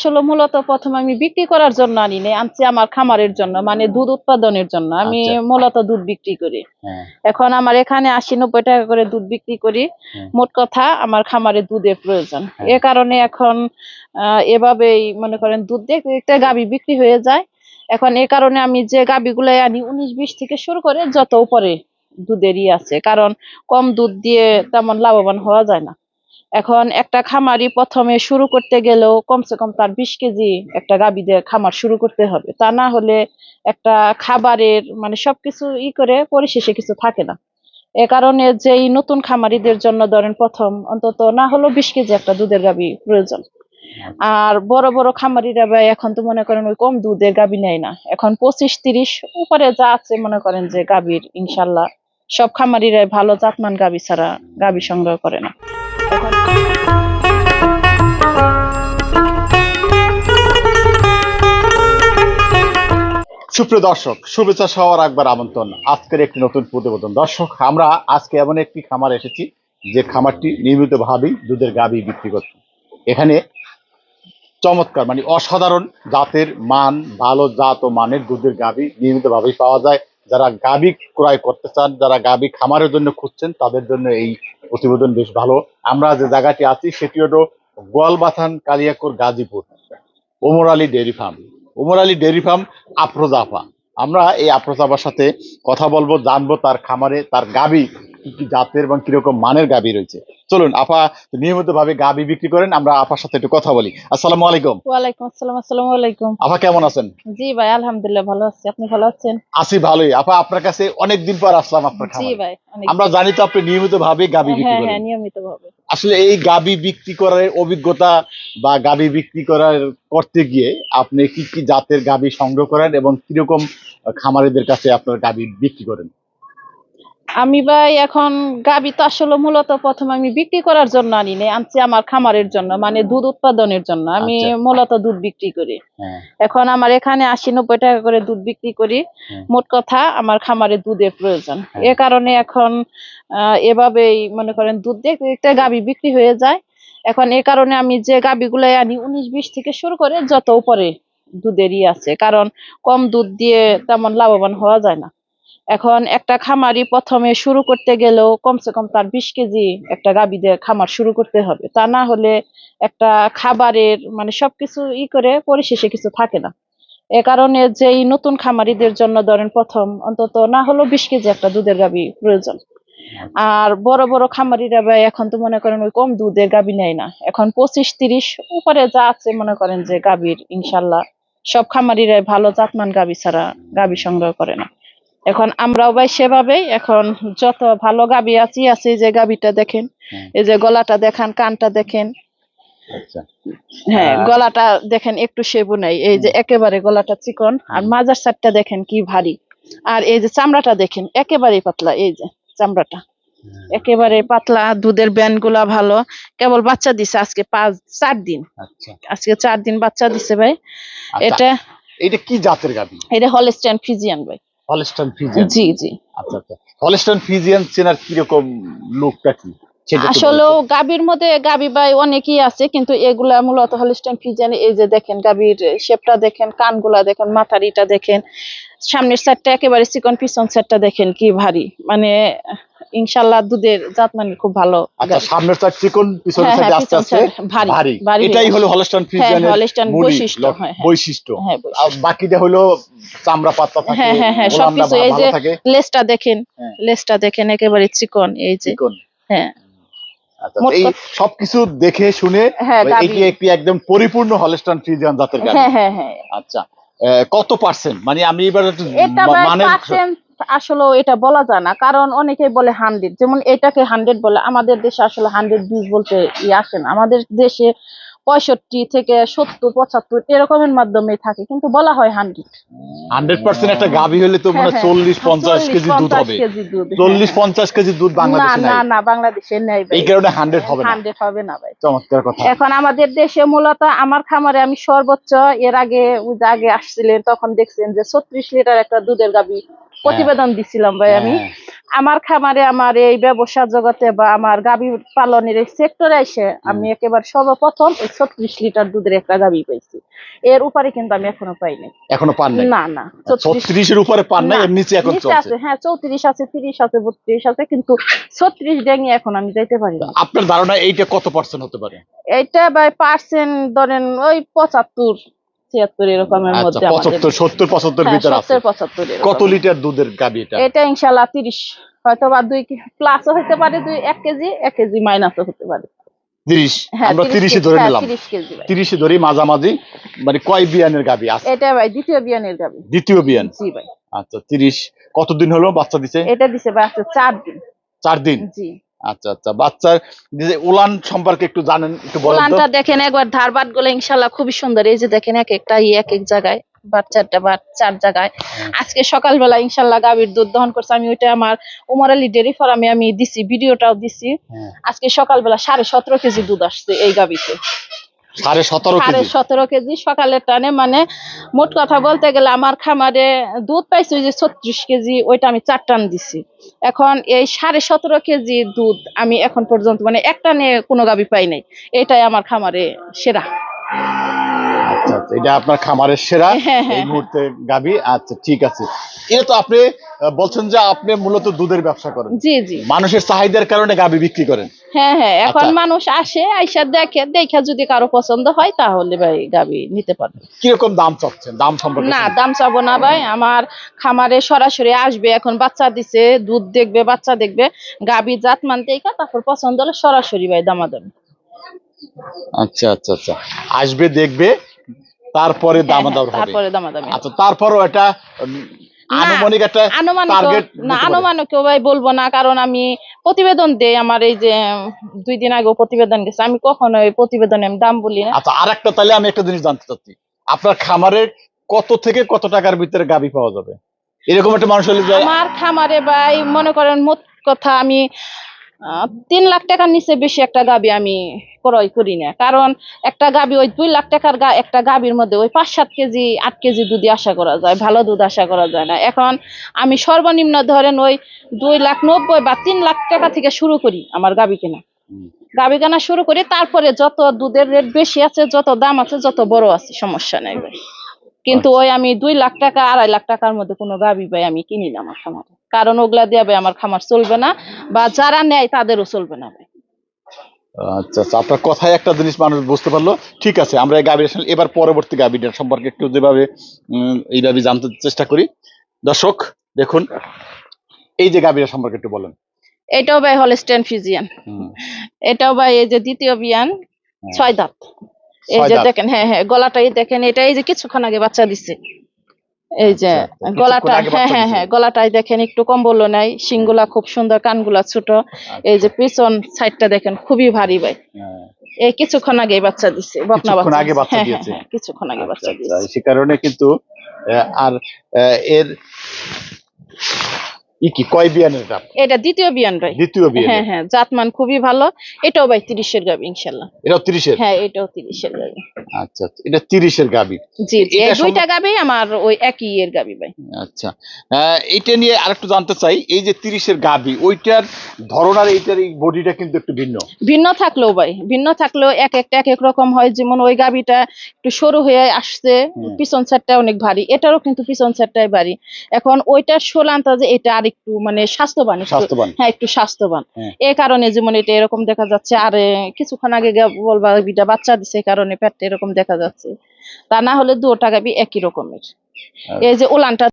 আসলে মূলত প্রথমে আমি বিক্রি করার জন্য আনি নাই, আনছি আমার খামারের জন্য, মানে দুধ উৎপাদনের জন্য। আমি মূলত দুধ বিক্রি করি। এখন আমার এখানে ৮০-৯০ টাকা করে দুধ বিক্রি করি। মোট কথা আমার খামারে দুধের প্রয়োজন, এ কারণে এখন এভাবেই মনে করেন দুধ দেখতে গাভী বিক্রি হয়ে যায়। এখন এ কারণে আমি যে গাভীগুলাই আনি ১৯-২০ থেকে শুরু করে যত উপরে দুধেরই আছে, কারণ কম দুধ দিয়ে তেমন লাভবান হওয়া যায় না। এখন একটা খামারি প্রথমে শুরু করতে গেলেও কমসে কম তার ২০ কেজি একটা গাভী দিয়ে খামার শুরু করতে হবে, তা না হলে একটা খাবারের মানে সবকিছু করে পরিশেষে কিছু থাকে না। এ কারণে যেই নতুন খামারিদের জন্য ধরেন প্রথম অন্তত না হলেও ২০ কেজি একটা দুধের গাভী প্রয়োজন। আর বড় বড় খামারিরা ভাই এখন তো মনে করেন ওই কম দুধের গাভী নেয় না, এখন ২৫-৩০ উপরে যা আছে মনে করেন যে গাভীর ইনশাল্লাহ সব খামারিরাই ভালো জাতমান গাভী ছাড়া গাভী সংগ্রহ করে না। এখন সুপ্রিয় দর্শক, শুভেচ্ছা সবার একবার আমন্ত্রণ আজকের একটি নতুন প্রতিবেদন। দর্শক, আমরা আজকে এমন একটি খামার এসেছি যে খামারটি নিয়মিতভাবেই দুধের গাভী বিক্রি করছে। এখানে চমৎকার মানে অসাধারণ জাতের মান, ভালো জাত ও মানের দুধের গাভী নিয়মিতভাবেই পাওয়া যায়। যারা গাভী ক্রয় করতে চান, যারা গাভী খামারের জন্য খুঁজছেন, তাদের জন্য এই প্রতিবেদন বেশ ভালো। আমরা যে জায়গাটি আছি সেটি হলো Goalbathan, Kaliakair, Gazipur, Omar Ali dairy farm. Omar Ali dairy farm Afroza আপা। আমরা এই আফরোজা আপার সাথে কথা বলবো, জানবো তার খামারে তার গাভী কি কি জাতের এবং কিরকম মানের গাভী রয়েছে। চলুন, আপা নিয়মিত ভাবে গাভী বিক্রি করেন, আমরা আপার সাথে একটু কথা বলি। আসসালামু আলাইকুম। ওয়ালাইকুম আসসালাম। আসসালামু আলাইকুম। আপা কেমন আছেন? জি ভাই, আলহামদুলিল্লাহ ভালো আছি, আপনি ভালো আছেন? আছি ভালোই। আপা আপনার কাছে অনেকদিন পর আসলাম আপনার জি খামারে। ভাই, আমরা জানি তো আপনি নিয়মিত ভাবে গাভী বিক্রি হ্যাঁ করেন। হ্যাঁ, নিয়মিত ভাবে। আসলে এই গাভী বিক্রি করার অভিজ্ঞতা বা গাভী বিক্রি করার করতে গিয়ে আপনি কি কি জাতের গাভী সংগ্রহ করেন এবং কিরকম খামারিদের কাছে আপনার গাভী বিক্রি করেন? আমি ভাই এখন গাভী তো আসলে মূলত প্রথমে আমি বিক্রি করার জন্য আনি নাই, আনছি আমার খামারের জন্য, মানে দুধ উৎপাদনের জন্য। আমি মূলত দুধ বিক্রি করি। এখন আমার এখানে ৮০-৯০ টাকা করে দুধ বিক্রি করি। মোট কথা আমার খামারে দুধের প্রয়োজন, এ কারণে এখন এভাবেই মনে করেন দুধ দেখতে গাভী বিক্রি হয়ে যায়। এখন এ কারণে আমি যে গাভীগুলাই আনি ১৯-২০ থেকে শুরু করে যত উপরে দুধেরই আছে, কারণ কম দুধ দিয়ে তেমন লাভবান হওয়া যায় না। এখন একটা খামারি প্রথমে শুরু করতে গেলেও কমসে কম তার ২০ কেজি একটা গাভী দিয়ে খামার শুরু করতে হবে, তা না হলে একটা খাবারের মানে সবকিছু করে পরিশেষে কিছু থাকে না। এ কারণে যেই নতুন খামারিদের জন্য ধরেন প্রথম অন্তত না হলেও ২০ কেজি একটা দুধের গাভী প্রয়োজন। আর বড় বড় খামারিরা ভাই এখন তো মনে করেন ওই কম দুধের গাভী নেয় না, এখন ২৫-৩০ উপরে যা আছে মনে করেন যে গাভীর ইনশাল্লাহ সব খামারিরাই ভালো জাতমান গাভী ছাড়া গাভী সংগ্রহ করে না। এখন আমরাও ভাই সেভাবেই এখন যত ভালো গাভী আছে যে গাভীটা দেখেন, এই যে গলাটা দেখান, কানটা দেখেন, হ্যাঁ গলাটা দেখেন একটু সেবু নাই, এই যে একেবারে গলাটা চিকন, আর মাজার সাইডটা দেখেন কি ভারী, আর এই যে চামড়াটা দেখেন একেবারে পাতলা, এই যে চামড়াটা একেবারে পাতলা, দুধের ব্যান্ড গুলা ভালো। কেবল বাচ্চা দিছে আজকে 4 দিন। আজকে 4 দিন বাচ্চা দিছে ভাই। এটা কি জাতের গাভী? এটা হলস্টাইন ফ্রিজিয়ান ভাই। হলস্টাইন ফ্রিজিয়ান, জি জি। আচ্ছা আচ্ছা। হলস্টাইন ফ্রিজিয়ান চেনার কিরকম লোকটা কি? আসলে গাভীর মধ্যে গাভী ভাই অনেকই আছে, কিন্তু এগুলা মূলত হলস্টাইন ফ্রিজিয়ান। এই যে দেখেন গাভীর শেপটা দেখেন, কানগুলা দেখেন, মাথারিটা দেখেন, সামনের সাইডটা একেবারে চিকন, পিছন সাইডটা দেখেন কি ভারী, মানে ইনশাআল্লাহ দুধের জাত মানে খুব ভালো। আচ্ছা, সামনের সাইড চিকন, পিছনের সাইড আস্তে আস্তে ভারী। এটাই হলো হলস্টাইন ফ্রিজিয়ানের বৈশিষ্ট্য। বৈশিষ্ট্য। আর বাকিটা হলো চামড়া পাতলা থাকে। হ্যাঁ হ্যাঁ হ্যাঁ, সবকিছু। এই যে লেজটা দেখেন, লেজটা দেখেন একেবারে চিকন, এই যে হ্যাঁ। আচ্ছা, এই সবকিছু দেখে শুনে এটি একটি একদম পরিপূর্ণ হলস্টাইন ফ্রিজিয়ান জাতের গাভী। হ্যাঁ হ্যাঁ হ্যাঁ। আচ্ছা, কত পার্সেন্ট মানে আমি এবার আসলে এটা বলা যায় না, কারণ অনেকেই বলে 100, যেমন এটাকে 100 বলে। আমাদের দেশে আসলে 100-20 বলতে আসে না, আমাদের দেশে 65 থেকে 70-75 এরকমের মাধ্যমে থাকে, কিন্তু বলা হয় 100% একটা গাভী হলে তো মানে 40-50 কেজি দুধ হবে। 40-50 কেজি দুধ বাংলাদেশে নাই। না বাংলাদেশে নেই ভাই, এই কারণে 100 হবে না। 100 হবে না ভাই। চমৎকার কথা। এখন আমাদের দেশে মূলত আমার খামারে আমি সর্বোচ্চ এর আগে আসছিলেন তখন দেখছেন যে 36 লিটার একটা দুধের গাভী প্রতিবেদন দিছিলাম ভাই আমি। আমার খামারে আমার এই ব্যবসা জগতে বা আমার গাভী পালনের এই সেক্টরে এসে আমি একেবারে সর্বপ্রথম ওই 36 লিটার দুধের একটা গাভী পাইছি। এর উপরে কিন্তু আমি এখনো পাইনি। এখনো পান নাই? না না, 36 এর উপরে পান নাই, এর নিচে এখন নিচে চলছে। আছে, হ্যাঁ 34 আছে, 30 আছে, 32 আছে, কিন্তু 36 ডেঙে এখন আমি যাইতে পারি না। আপনার ধারণা এইটা কত পার্সেন্ট হতে পারে? এটা বাই পার্সেন্ট ধরেন ওই 75 76 এরকমের আচ্ছা, মধ্যে 75 70 75 ভিতরে আছে। 70 75 কত লিটার দুধের গাভী এটা? এটা ইনশাআল্লাহ 30, হয়তো বা 2 প্লাসও হতে পারে, 1 কেজি 1 কেজি মাইনাসও হতে পারে। 30, হ্যাঁ, আমরা 30 কেজি, ধরে হ্যাঁ, নিলাম। 30 কেজি ভাই। 30 ধরি মাঝামাঝি, মানে কয় বিয়ানের গাভী আছে? এটা ভাই দ্বিতীয় বিয়ানের গাভী। দ্বিতীয় বিয়ান? জি ভাই। আচ্ছা, 30 কতদিন হলো বাচ্চা দিছে? এটা দিছে ভাই আজকে 4 দিন। 4 দিন? জি। আচ্ছা আচ্ছা, বাচ্চার যে উলান সম্পর্কে একটু জানেন, একটু বলেন তো। উলানটা দেখেন একবার, ধারবাট গুলো ইনশাআল্লাহ খুবই সুন্দর। এই যে দেখেন এক একটা এক এক জায়গায় বাচ্চাটা বা 4 জায়গায়। আজকে সকালবেলা ইনশাআল্লাহ গাভীর দুধ দহন করছে, আমি ওইটা আমার উমর আলী ডেয়ারি ফার্মে আমি দিছি, ভিডিওটাও দিছি। আজকে সকালবেলা 17.5 কেজি দুধ আসছে এই গাভীতে। 17.5 কেজি? 17.5 কেজি সকালের টানে, মানে মোট কথা বলতে গেলে আমার খামারে দুধ পাইছি ওই যে 36 কেজি, ওইটা আমি 4 টান দিছি। এখন এই 17.5 কেজি দুধ আমি এখন পর্যন্ত মানে এক টানে কোনো গাভী পাই নাই। এটাই আমার খামারে সেরা। আচ্ছা আচ্ছা, এটা আপনার খামারের সেরা এই মুহূর্তে গাভী। আচ্ছা ঠিক আছে। এটা তো আপনি বলছেন যে আপনি মূলত দুধের ব্যবসা করেন। জি জি। মানুষের চাহিদার কারণে গাভী বিক্রি করেন? হ্যাঁ হ্যাঁ, এখন আচ্ছা। মানুষ আসে, আইসা দেখে, দেখা যদি কারো পছন্দ হয় তাহলে ভাই গাভী নিতে পারবে। কিরকম দাম চাচ্ছেন? দাম সম্পর্কে না, দাম চাবো না ভাই, আমার খামারে সরাসরি আসবে, এখন বাচ্চা দিছে, দুধ দেখবে, বাচ্চা দেখবে, গাভী জাত মানতে তারপর পছন্দ হলে সরাসরি ভাই দামাদামি। আচ্ছা আচ্ছা আচ্ছা, আসবে দেখবে তারপরে দামাদামি হবে? তারপরে দামাদামি। আচ্ছা, তারপরও এটা আনুমানিক একটা টার্গেট? না, আনুমানিক ভাই বলবো না, কারণ আমি প্রতিবেদন দেই। আমার এই যে 2 দিন আগে প্রতিবেদন গেছে, আমি কখনো এই প্রতিবেদনে আমি দাম বলি না। আচ্ছা, আরেকটা, তাহলে আমি একটা জিনিস জানতে চাচ্ছি, আপনার খামারে কত থেকে কত টাকার ভিতরে গাভী পাওয়া যাবে? এরকম একটা মানুষ হলে আমার খামারে ভাই মনে করেন মোট কথা আমি 3 লাখ টাকার নিচে বেশি একটা গাভী আমি ক্রয় করি না, কারণ একটা গাভী ওই 2 লাখ টাকার একটা গাভীর মধ্যে ওই 5-7 কেজি 8 কেজি দুধ আশা করা যায়, ভালো দুধ আশা করা যায় না। এখন আমি সর্বনিম্ন ধরেন ওই 2,90,000 বা 3 লাখ টাকা থেকে শুরু করি আমার গাভী কেনা। গাভী কেনা শুরু করি, তারপরে যত দুধের রেট বেশি আছে, যত দাম আছে, যত বড় আছে, সমস্যা নেই ভাই। কিন্তু ওই আমি 2 লাখ টাকা 2.5 লাখ টাকার মধ্যে কোনো গাভী ভাই আমি কিনি না আমার খামারে, কারণ ওগুলা দিয়ে ভাই আমার খামার চলবে না, বা যারা নেয় তাদেরও চলবে না ভাই। আচ্ছা আচ্ছা, আপনার কথায় একটা জিনিস মানুষ বুঝতে পারলো। ঠিক আছে, আমরা এই গাভীর এবার পরবর্তী গাভীটার সম্পর্কে একটু যেভাবে এইভাবে জানতে চেষ্টা করি। দর্শক দেখুন, এই যে গাভীর সম্পর্কে একটু বলেন। এটাও ভাই হলস্টাইন ফ্রিজিয়ান। এটাও ভাই এই যে দ্বিতীয় বিয়ান, 6 দাঁত। এই যে দেখেন, হ্যাঁ হ্যাঁ, গলাটাই দেখেন, এটা এই যে কিছুক্ষণ আগে বাচ্চা দিছে। এই যে গলাটা, হ্যাঁ হ্যাঁ হ্যাঁ, গলাটাই দেখেন একটু কম্বল নাই, শিংগুলা খুব সুন্দর, কানগুলা ছোট। এই যে পিছন সাইডটা দেখেন খুবই ভারী ভাই। এই কিছুক্ষণ আগে বাচ্চা দিছে, বকনা বাচ্চা। আগে বাচ্চা দিয়েছে? কিছুক্ষণ আগে বাচ্চা দিয়েছে। সে কারণে কিন্তু আর এর কি কয় বিয়ানের এটা? এটা দ্বিতীয় বিয়ান ভাই। দ্বিতীয় বিয়ান? হ্যাঁ হ্যাঁ, জাতমান খুবই ভালো। এটাও ভাই 30 এর গাভী ইনশাআল্লাহ। এটাও 30 এর? হ্যাঁ, এটাও 30 এর গাভী। আচ্ছা আচ্ছা, এটা 30 এর গাভী? জি জি, এই দুইটা গাভী আমার ওই একই এর গাভী ভাই। আচ্ছা, এটা নিয়ে আরেকটু জানতে চাই, এই যে 30 এর গাভী, ওইটার ধরন আর এইটার এই বডিটা কিন্তু একটু ভিন্ন। ভিন্ন থাকলেও ভাই, ভিন্ন থাকলেও এক একটা এক এক রকম হয়। যেমন ওই গাভীটা একটু সরু হয়ে আসছে, পিছন সাইডটা অনেক ভারী, এটারও কিন্তু পিছন সাইডটাই ভারী। এখন ওইটার শোলানটা যে এটা আর একটু মানে স্বাস্থ্যবান। হ্যাঁ, একটু স্বাস্থ্যবান, এই কারণে যেমন এটা এরকম দেখা যাচ্ছে। আর কিছুক্ষণ আগে বলবা গাভীটা বাচ্চা দিছে, এই কারণে পেটটা এরকম দেখা যাচ্ছে, তা না হলে দুটো গাভী একই রকমের। এই যে উলানটা